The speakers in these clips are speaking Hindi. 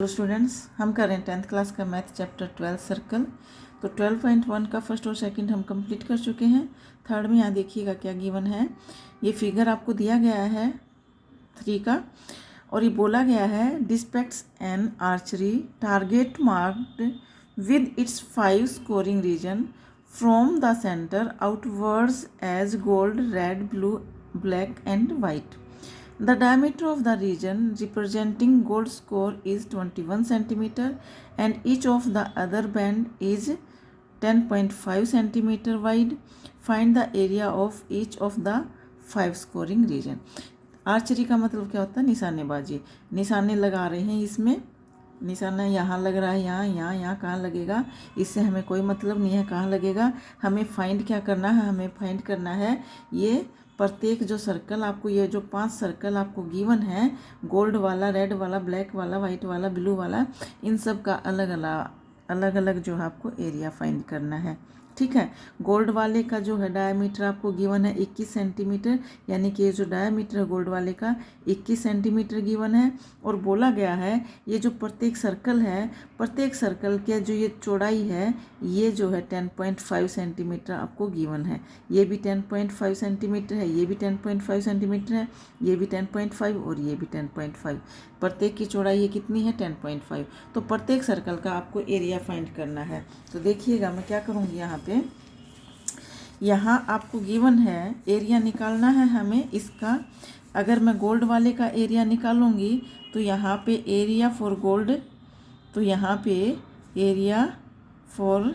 हेलो स्टूडेंट्स, हम कर रहे हैं 10th क्लास का मैथ चैप्टर 12 सर्कल। तो 12.1 का फर्स्ट और सेकंड हम कंप्लीट कर चुके हैं। थर्ड में यहाँ देखिएगा क्या गिवन है। ये फिगर आपको दिया गया है 3 का और ये बोला गया है this depicts an archery target marked with its 5 scoring region from the centre outwards as gold, red, blue, black and white. The diameter of the region representing gold score is 21 centimeter and each of the other band is 10.5 centimeter wide. Find the area of each of the 5 scoring region. Archery का मतलब क्या होता है? निशानेबाजी। निशाने लगा रहे हैं, इसमें निशाना यहाँ लग रहा है, यहाँ कहाँ लगेगा इससे हमें कोई मतलब नहीं है कहाँ लगेगा। हमें फाइंड क्या करना है? हमें फाइंड करना है ये प्रत्येक जो सर्कल आपको, ये जो 5 सर्कल आपको गिवन है, गोल्ड वाला, रेड वाला, ब्लैक वाला, वाइट वाला, ब्लू वाला, इन सब का अलग अलग जो है आपको एरिया फाइंड करना है। ठीक है। गोल्ड वाले का जो है डायमीटर आपको गिवन है 21 सेंटीमीटर, यानी कि ये जो डायमीटर है गोल्ड वाले का 21 सेंटीमीटर गिवन है। और बोला गया है ये जो प्रत्येक सर्कल है, प्रत्येक सर्कल के जो ये चौड़ाई है ये जो है 10.5 सेंटीमीटर आपको गिवन है। ये भी 10.5 सेंटीमीटर है, ये भी 10.5 सेंटीमीटर है, ये भी 10.5 और ये भी 10.5। प्रत्येक की चौड़ाई ये कितनी है? 10.5। तो प्रत्येक सर्कल का आपको एरिया फाइंड करना है। तो देखिएगा मैं क्या करूँगी, यहाँ आपको गिवन है एरिया निकालना है हमें इसका। अगर मैं गोल्ड वाले का एरिया निकालूंगी तो यहाँ पे एरिया फॉर गोल्ड, तो यहाँ पे एरिया फॉर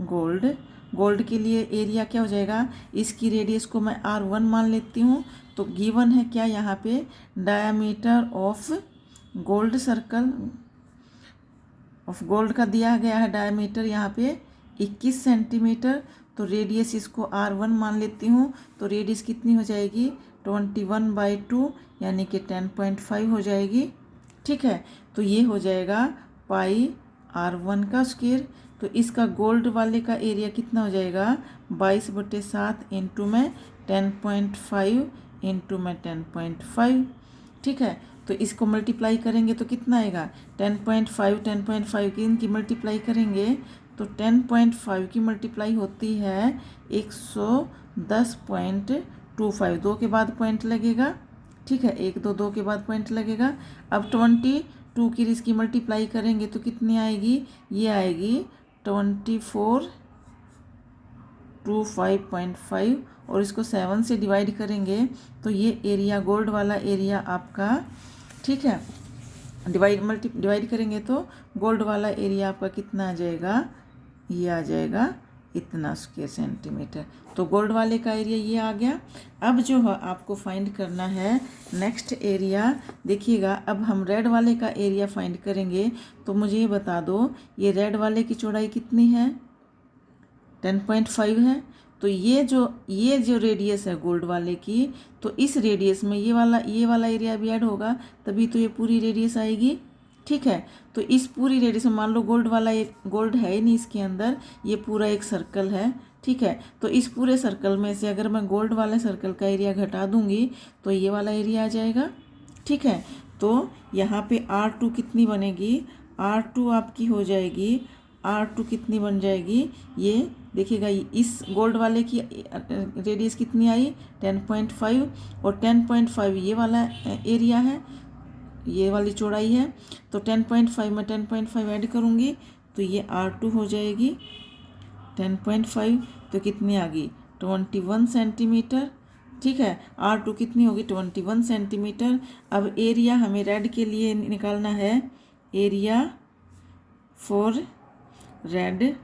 गोल्ड के लिए एरिया क्या हो जाएगा? इसकी रेडियस को मैं R1 मान लेती हूँ। तो गिवन है क्या यहाँ पे? Diameter of gold circle of gold का दिया गया है डायमीटर यहाँ पे 21 सेंटीमीटर। तो रेडियस इसको R1 मान लेती हूँ। तो रेडियस कितनी हो जाएगी? 21/2 यानी कि 10.5 हो जाएगी। ठीक है। तो ये हो जाएगा पाई R1 का स्क्वायर। तो इसका गोल्ड वाले का एरिया कितना हो जाएगा? 22/7 इंटू में 10.5 इंटू में 10.5। ठीक है। तो इसको मल्टीप्लाई करेंगे तो कितना आएगा? 10.5 की इनकी मल्टीप्लाई करेंगे तो 10.5 की मल्टीप्लाई होती है 110.25। 2 के बाद पॉइंट लगेगा। ठीक है, 1 2 2 के बाद पॉइंट लगेगा। अब 22 की इसकी मल्टीप्लाई करेंगे तो कितनी आएगी? ये आएगी 2425.5 और इसको 7 से डिवाइड करेंगे तो ये एरिया गोल्ड वाला एरिया आपका, ठीक है, डिवाइड करेंगे तो गोल्ड वाला एरिया आपका कितना आ जाएगा? ये आ जाएगा इतना स्क्वायर सेंटीमीटर। तो गोल्ड वाले का एरिया ये आ गया। अब जो है आपको फाइंड करना है नेक्स्ट एरिया। देखिएगा अब हम रेड वाले का एरिया फाइंड करेंगे। तो मुझे ये बता दो ये रेड वाले की चौड़ाई कितनी है? 10.5 है। तो ये जो रेडियस है गोल्ड वाले की, तो इस रेडियस में ये वाला एरिया भी ऐड होगा तभी तो ये पूरी रेडियस आएगी। ठीक है। तो इस पूरी रेडियस में मान लो गोल्ड है ही नहीं इसके अंदर, ये पूरा एक सर्कल है। ठीक है। तो इस पूरे सर्कल में से अगर मैं गोल्ड वाले सर्कल का एरिया घटा दूंगी तो ये वाला एरिया आ जाएगा। ठीक है। तो यहाँ पे R2 कितनी बनेगी? R2 आपकी हो जाएगी, R2 कितनी बन जाएगी? ये देखिएगा इस गोल्ड वाले की रेडियस कितनी आई? 10.5 और 10.5 ये वाला एरिया है, ये वाली चौड़ाई है। तो 10.5 में 10.5 ऐड करूँगी तो ये R2 हो जाएगी 10.5। तो कितनी आ गई? 21 सेंटीमीटर। ठीक है। R2 कितनी होगी? 21 सेंटीमीटर। अब एरिया हमें रेड के लिए निकालना है, एरिया फॉर रेड।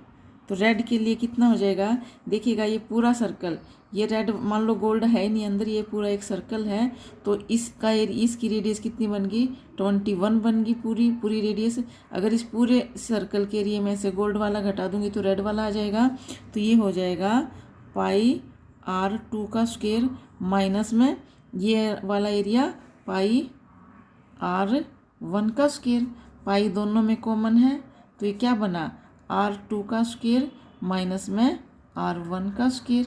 तो रेड के लिए कितना हो जाएगा? देखिएगा ये पूरा सर्कल, ये रेड मान लो गोल्ड है ही नहीं अंदर, ये पूरा एक सर्कल है। तो इसकी रेडियस कितनी बन गई? 21 बन गई पूरी रेडियस। अगर इस पूरे सर्कल के एरिया में से गोल्ड वाला घटा दूंगी तो रेड वाला आ जाएगा। तो ये हो जाएगा पाई R2 का स्क्वायर माइनस में ये वाला एरिया पाई R1 का स्क्वायर। पाई दोनों में कॉमन है तो ये क्या बना? R2 का स्क्वायर माइनस में R1 का स्क्वायर।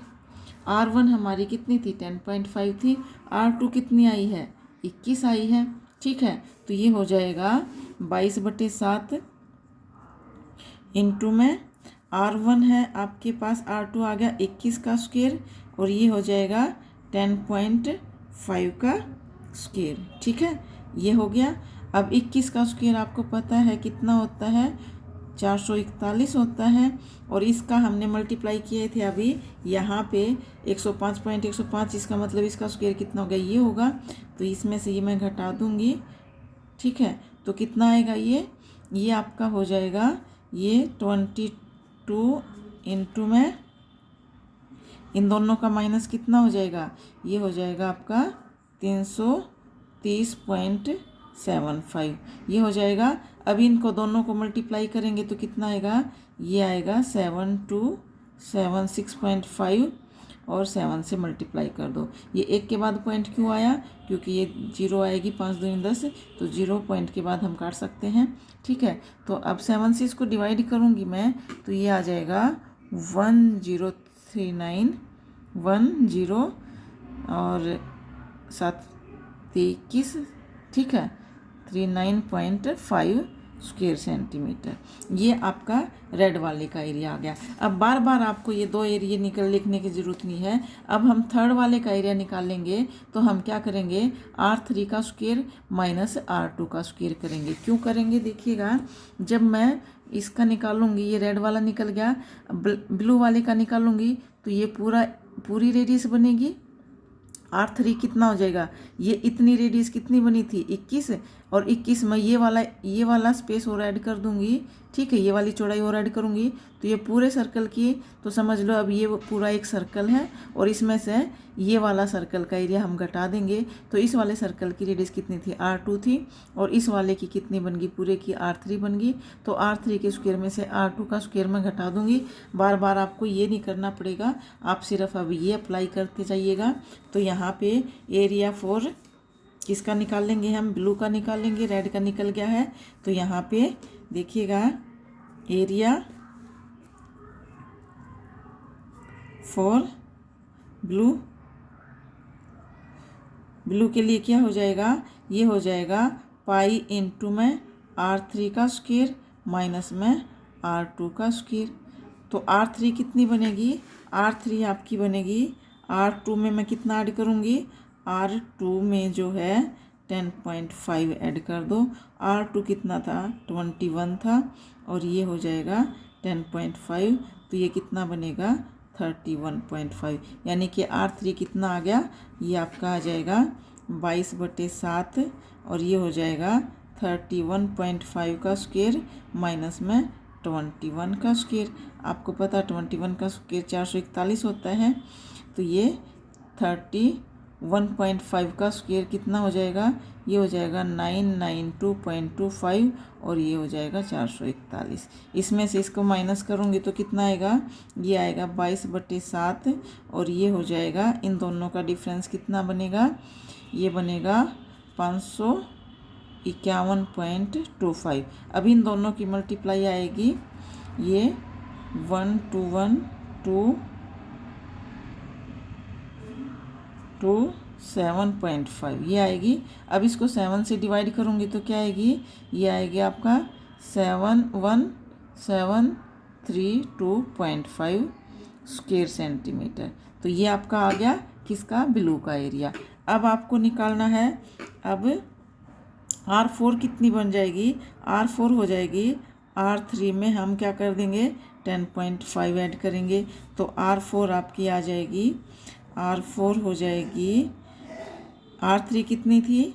R1 हमारी कितनी थी? 10.5 थी। R2 कितनी आई है? 21 आई है। ठीक है। तो ये हो जाएगा 22/7 इंटू में R1 है आपके पास, R2 आ गया 21 का स्क्वायर और ये हो जाएगा 10.5 का स्क्वायर। ठीक है, ये हो गया। अब 21 का स्क्वायर आपको पता है कितना होता है, 441 होता है। और इसका हमने मल्टीप्लाई किए थे अभी यहाँ पे 105.105, इसका मतलब इसका स्क्वायर कितना हो गया, ये होगा। तो इसमें से ये मैं घटा दूंगी। ठीक है, तो कितना आएगा ये आपका हो जाएगा ये 22 इंटू में इन दोनों का माइनस कितना हो जाएगा, ये हो जाएगा आपका 330.75 ये हो जाएगा। अब इनको दोनों को मल्टीप्लाई करेंगे तो कितना आएगा, ये आएगा 7276.5 और 7 से मल्टीप्लाई कर दो। ये एक के बाद पॉइंट क्यों आया, क्योंकि ये 0 आएगी, 5 दूनी 10, तो 0 पॉइंट के बाद हम काट सकते हैं। ठीक है, तो अब 7 से इसको डिवाइड करूँगी मैं, तो ये आ जाएगा 103910 और 721। ठीक है, 39.5 स्क्वायर सेंटीमीटर। ये आपका रेड वाले का एरिया आ गया। अब बार बार आपको ये दो एरिया लिखने की ज़रूरत नहीं है। अब हम थर्ड वाले का एरिया निकालेंगे तो हम क्या करेंगे, R3 का स्क्वायर माइनस R2 का स्क्वायर करेंगे। क्यों करेंगे, देखिएगा, जब मैं इसका निकालूंगी, ये रेड वाला निकल गया, ब्लू वाले का निकालूंगी तो ये पूरी रेडियस बनेगी। R3 कितना हो जाएगा, ये इतनी रेडियस कितनी बनी थी 21, और 21 में ये वाला स्पेस और ऐड कर दूंगी। ठीक है, ये वाली चौड़ाई और ऐड करूंगी तो ये पूरे सर्कल की, तो समझ लो अब ये पूरा एक सर्कल है और इसमें से ये वाला सर्कल का एरिया हम घटा देंगे। तो इस वाले सर्कल की रेडियस कितनी थी, R2 थी, और इस वाले की कितनी बन गई, पूरे की R3 बन गई। तो R3 के स्क्वायर में से R2 का स्क्वायर में घटा दूंगी। बार बार आपको ये नहीं करना पड़ेगा, आप सिर्फ अब ये अप्लाई करते जाइएगा। तो यहाँ पे एरिया फॉर किसका निकालेंगे, हम ब्लू का निकालेंगे, रेड का निकल गया है। तो यहाँ पे देखिएगा, एरिया फॉर ब्लू के लिए क्या हो जाएगा, ये हो जाएगा पाई इंटू में R3 का स्क्वायर माइनस में R2 का स्क्वायर। तो R3 कितनी बनेगी, R3 आपकी बनेगी, R2 में मैं कितना ऐड करूँगी, R2 में जो है 10.5 ऐड कर दो। R2 कितना था, 21 था, और ये हो जाएगा 10.5, तो ये कितना बनेगा 31.5। यानी कि R3 कितना आ गया, ये आपका आ जाएगा 22/7 और ये हो जाएगा 31.5 का स्क्वायर माइनस में 21 का स्क्वायर। आपको पता 21 का स्क्वायर 441 होता है। तो ये 31.5 का स्क्वायर कितना हो जाएगा, ये हो जाएगा 992.25 और ये हो जाएगा 441। इसमें से इसको माइनस करूँगी तो कितना आएगा, ये आएगा 22/7 और ये हो जाएगा, इन दोनों का डिफरेंस कितना बनेगा, ये बनेगा 551.25। अब इन दोनों की मल्टीप्लाई आएगी, ये 7.5 ये आएगी। अब इसको 7 से डिवाइड करूँगी तो क्या आएगी, ये आएगी आपका 71732.5 स्क्वायर सेंटीमीटर। तो ये आपका आ गया किसका, ब्लू का एरिया। अब आपको निकालना है, अब R4 कितनी बन जाएगी, R4 हो जाएगी, R3 में हम क्या कर देंगे 10.5 ऐड करेंगे तो R4 आपकी आ जाएगी, R4 हो जाएगी, R3 कितनी थी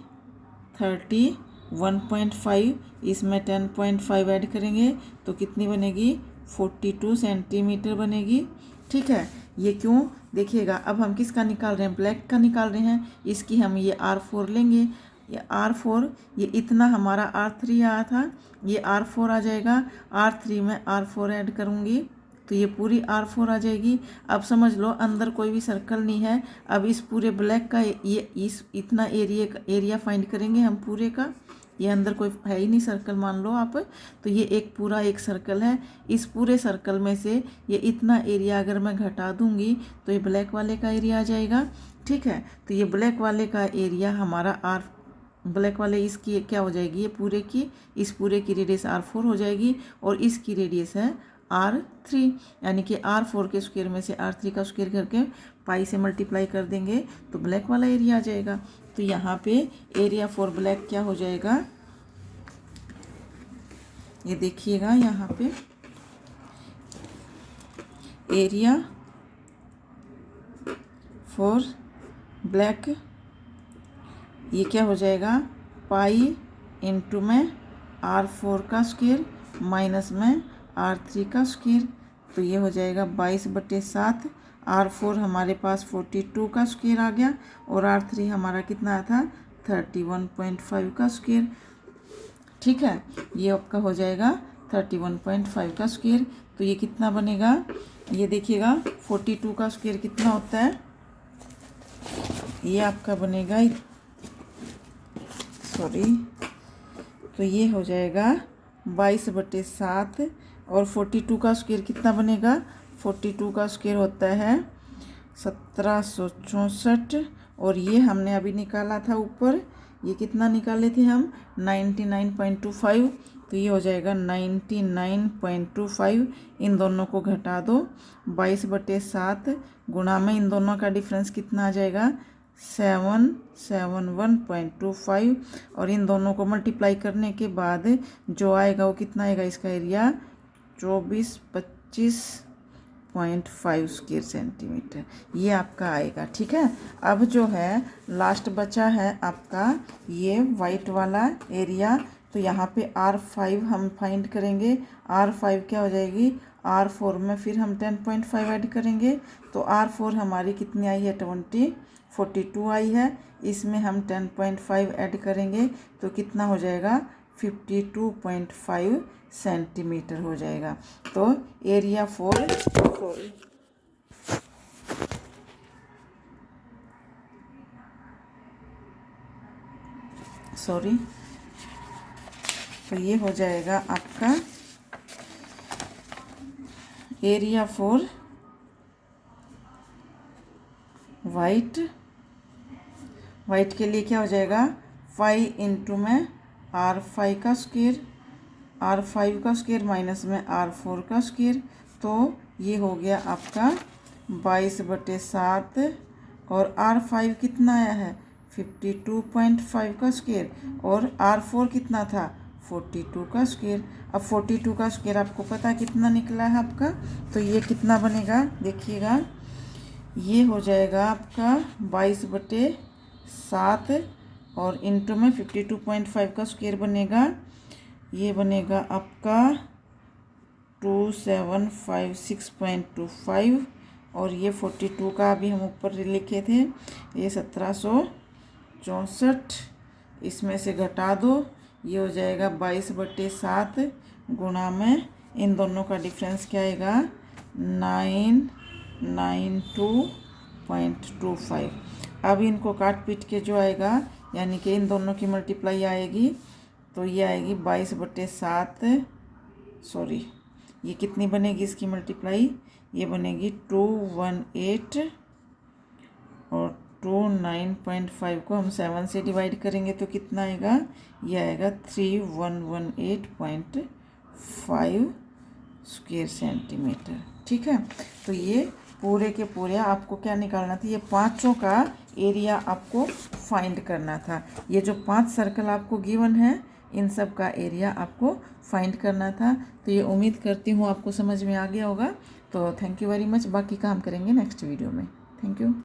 31.5, इसमें 10.5 ऐड करेंगे तो कितनी बनेगी 42 सेंटीमीटर बनेगी। ठीक है, ये क्यों, देखिएगा, अब हम किसका निकाल रहे हैं, ब्लैक का निकाल रहे हैं। इसकी हम ये R4 लेंगे, ये R4, ये इतना हमारा R3 आया था, ये R4 आ जाएगा। R3 में R4 ऐड करूँगी तो ये पूरी R4 आ जाएगी। अब समझ लो अंदर कोई भी सर्कल नहीं है। अब इस पूरे ब्लैक का ये इतना एरिया फाइंड करेंगे हम पूरे का, ये अंदर कोई है ही नहीं सर्कल मान लो आप। तो ये एक पूरा एक सर्कल है, इस पूरे सर्कल में से ये इतना एरिया अगर मैं घटा दूंगी तो ये ब्लैक वाले का एरिया आ जाएगा। ठीक है, तो ये ब्लैक वाले का एरिया हमारा ब्लैक वाले इसकी क्या हो जाएगी, ये पूरे की, इस पूरे की रेडियस R4 हो जाएगी और इसकी रेडियस है R3, यानी कि R4 के स्क्वायर में से R3 का स्क्वायर करके पाई से मल्टीप्लाई कर देंगे तो ब्लैक वाला एरिया आ जाएगा। तो यहाँ पे एरिया फॉर ब्लैक क्या हो जाएगा, ये देखिएगा यहाँ पे एरिया फॉर ब्लैक ये क्या हो जाएगा, पाई इंटू में R4 का स्क्वायर माइनस में R3 का स्क्वायर, तो ये हो जाएगा 22/7। R4 हमारे पास 42 का स्क्वायर आ गया और R3 हमारा कितना था 31.5 का स्क्वायर। ठीक है, ये आपका हो जाएगा 31.5 का स्क्वायर। तो ये कितना बनेगा, ये देखिएगा 42 का स्क्वायर कितना होता है, ये आपका बनेगा तो ये हो जाएगा 22/7 और 42 का स्क्वायर कितना बनेगा, 42 का स्क्वायर होता है 1764 और ये हमने अभी निकाला था ऊपर, ये कितना निकाले थे हम 99.25, तो ये हो जाएगा 99.25। इन दोनों को घटा दो, 22/7 गुणा में इन दोनों का डिफरेंस कितना आ जाएगा 771.25 और इन दोनों को मल्टीप्लाई करने के बाद जो आएगा वो कितना आएगा, इसका एरिया 2425.5 स्क्वायर सेंटीमीटर ये आपका आएगा। ठीक है, अब जो है लास्ट बचा है आपका ये वाइट वाला एरिया, तो यहाँ पे R5 हम फाइंड करेंगे। R5 क्या हो जाएगी, R4 में फिर हम 10.5 ऐड करेंगे तो R4 हमारी कितनी आई है 42 आई है, इसमें हम 10.5 ऐड करेंगे तो कितना हो जाएगा 52.5 सेंटीमीटर हो जाएगा। तो एरिया फॉर तो ये हो जाएगा आपका एरिया फॉर वाइट के लिए क्या हो जाएगा 5 इंटू में R5 का स्क्वायर, R5 का स्क्वायर माइनस में R4 का स्क्वायर, तो ये हो गया आपका 22/7 और R5 कितना आया है 52.5 का स्क्वायर और R4 कितना था 42 का स्क्वायर। अब 42 का स्क्वायर आपको पता कितना निकला है आपका, तो ये कितना बनेगा देखिएगा, ये हो जाएगा आपका 22/7 और इंटू में 52.5 का स्क्वायर बनेगा, ये बनेगा आपका 2756.25 और ये 42 का अभी हम ऊपर लिखे थे ये 1764, इसमें से घटा दो, ये हो जाएगा 22/7 गुणा में इन दोनों का डिफरेंस क्या आएगा 992.25। अब इनको काट पीट के जो आएगा यानी कि इन दोनों की मल्टीप्लाई आएगी तो ये आएगी 22/7 ये कितनी बनेगी इसकी मल्टीप्लाई, ये बनेगी 218 और 29.5 को हम 7 से डिवाइड करेंगे तो कितना आएगा, ये आएगा 3118.5 स्क्वायर सेंटीमीटर। ठीक है, तो ये पूरे के पूरे आपको क्या निकालना था, ये पांचों का एरिया आपको फाइंड करना था। ये जो 5 सर्कल आपको गिवन है इन सब का एरिया आपको फाइंड करना था। तो ये उम्मीद करती हूँ आपको समझ में आ गया होगा। तो थैंक यू वेरी मच, बाकी काम करेंगे नेक्स्ट वीडियो में। Thank you.